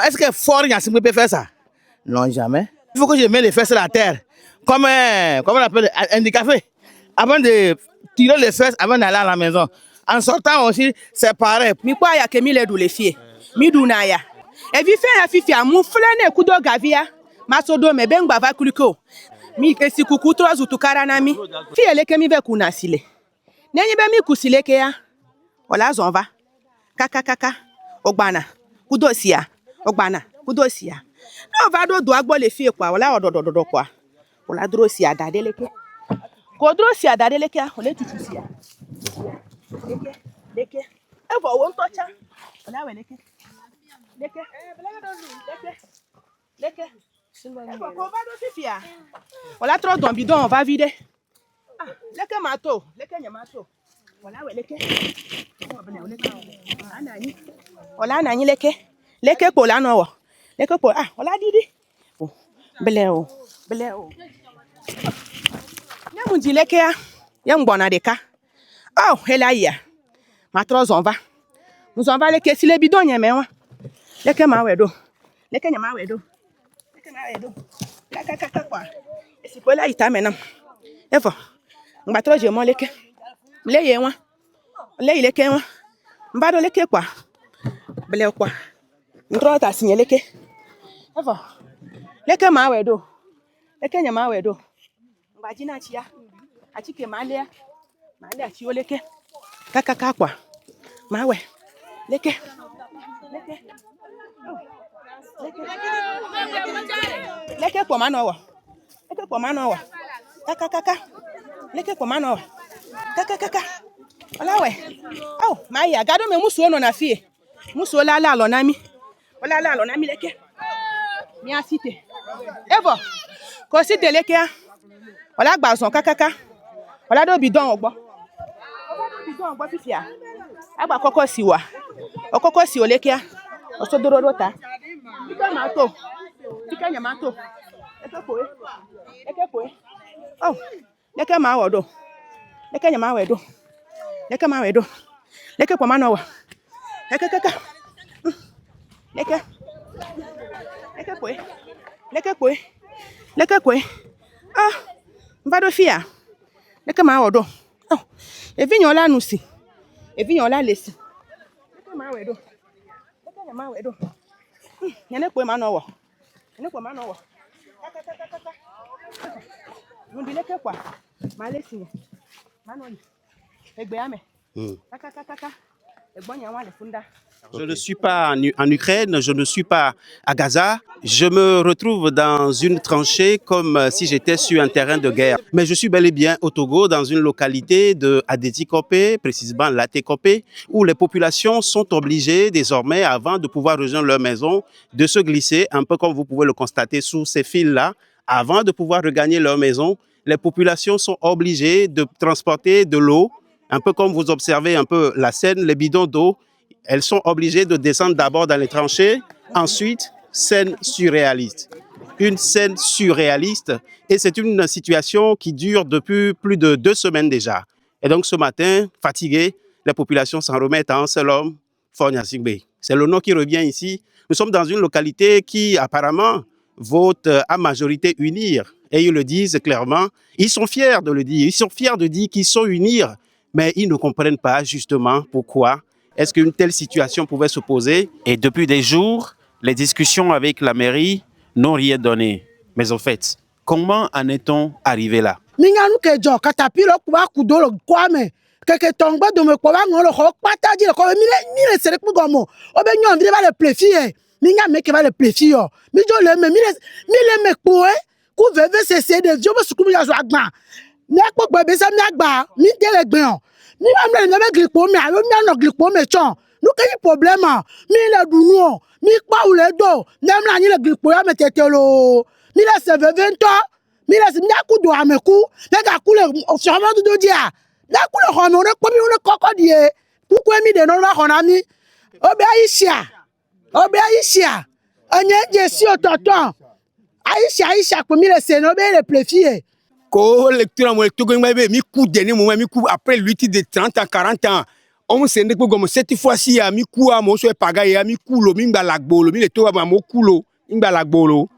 Est-ce que fort Gnassingbé peut faire ça? Non, jamais. Il faut que je mette les fesses à la terre, comme on appelle handicapé, avant de tirer les fesses avant d'aller à la maison. En sortant aussi, c'est pareil. Mi kwa ya ke mi le du le fie. Mi du na ya. E vi fe ya fifi amu flene kudo gavia. Masodo me bengba va kuliko. Mi ke si kuku trozu tukara na mi. Fi ele ke mi ve kuna sile. Nenyi be mi kusile ke ya. Ola zonva. Kaka kaka. Ogbana. Kudo siya. Ogbana. Kudo siya. No va do agbo le fie kwa. Ola odododo kwa. Ola dro siya dadeleke. Ko dro siya dadeleke ole tutu siya. Leke. Evo won tocha. Ola we leke. Leke. Leke. Evo ko va do fifia. Ola tro don bidon on va vider. Ah, leke mato, leke nyamato. Ola we leke. Anani. Ola nani leke. Leke po la no wo. Leke po ola didi. Oh, bele o. Nyamundi leke ya. Ya ngbona de ka. Oh, hela ya. Matros on va. Nous on va les caisser les bidons nyame. Leke ma wedo. Leke nyama wedo. Leke ma wedo. Kaka kwa. Esi ko la ita menam. Efo. Ngbatro je mo leke. Le ye wa. Le leke wa. Mbado leke kwa. Bele kwa. Ndro ta sinye leke. Efo. Leke ma wedo. Leke nyama wedo. Ngbaji chia. Achike malia. Malia chi oleke. Kaka kwa. Mawe. Leke. Leke kwa manowa. Leke kwa manowa. Kaka. Leke kwa manowa. Kaka. Olawe. Oh, Maya, gado me musu ono na fie. Musu la lo na mi. Ola la lo na mi leke. Mi asite. Evo. Ko site leke a. Ola gba son kaka. Ola do bidon ogbo. Bidon ogbo fifia. Agba koko siwa. Okoko si oleke a. Osodoro ta. Ika mato. Ika nyamato. Eke poe. Oh, leke ma wodo. Leke nyama wedo. Leke ma wedo. Leke kwa manowa. Kaka. Leke. Leke poe. Leke poe. Ah, mbado fia. Leke ma wodo. Oh, evinyo la nusi. Evinyo la lesi. Leke ma wedo. Leke nyama wedo. Nyane poe manowa. Nyane kwa manowa. Kaka. Nundi leke kwa. Malesi. Manoni. Egbeame. Kaka. Egbonya wa le funda. Je ne suis pas en Ukraine, je ne suis pas à Gaza. Je me retrouve dans une tranchée comme si j'étais sur un terrain de guerre. Mais je suis bel et bien au Togo, dans une localité de Adéti-Kopé, précisément Laté-Kopé, où les populations sont obligées désormais, avant de pouvoir rejoindre leur maison, de se glisser, un peu comme vous pouvez le constater sous ces fils-là. Avant de pouvoir regagner leur maison, les populations sont obligées de transporter de l'eau, un peu comme vous observez un peu la scène, les bidons d'eau. Elles sont obligées de descendre d'abord dans les tranchées, ensuite, scène surréaliste. Une scène surréaliste, et c'est une situation qui dure depuis plus de 2 semaines déjà. Et donc ce matin, fatigués, les populations s'en remettent à un seul homme, Faure Gnassingbé. C'est le nom qui revient ici. Nous sommes dans une localité qui apparemment vote à majorité unir. Et ils le disent clairement. Ils sont fiers de le dire. Ils sont fiers de dire qu'ils sont unir, mais ils ne comprennent pas justement pourquoi est-ce qu'une telle situation pouvait se poser. Et depuis des jours, les discussions avec la mairie n'ont rien donné. Mais en fait, comment en est-on arrivé là? Keke tongba do me kwa ngolo ko pata di ko mi le sere ku gomo o be nyon bi ba le plefie mi nya me ke ba le plefie o mi jo le me mi le me po ku veve cc de jo bo suku mi ya so agba mi apo gbe be sa mi agba mi de le gbe o mi ma me be gripo mi aro mi no gripo me chon nu ke problème mi le dunu o mi pa u le do nem la ni le gripo ya me tetelo mi le se veve nto mi le se mi akudo ameku le ga ku le o fi omo do dia la couleur on a comme une cocodie pourquoi mi de non la honami Aïcha anya jesi ototon Aïcha comme il se no be le plefie ko lecture mo to go mi coup de ni mo mi coup après lui de 30 ans 40 ans on s'est dit que cette fois-ci, mi koua, mo so pagaye, mi kulo, mi ngba lagbolo, mi le to ba mo kulo, ngba lagbolo.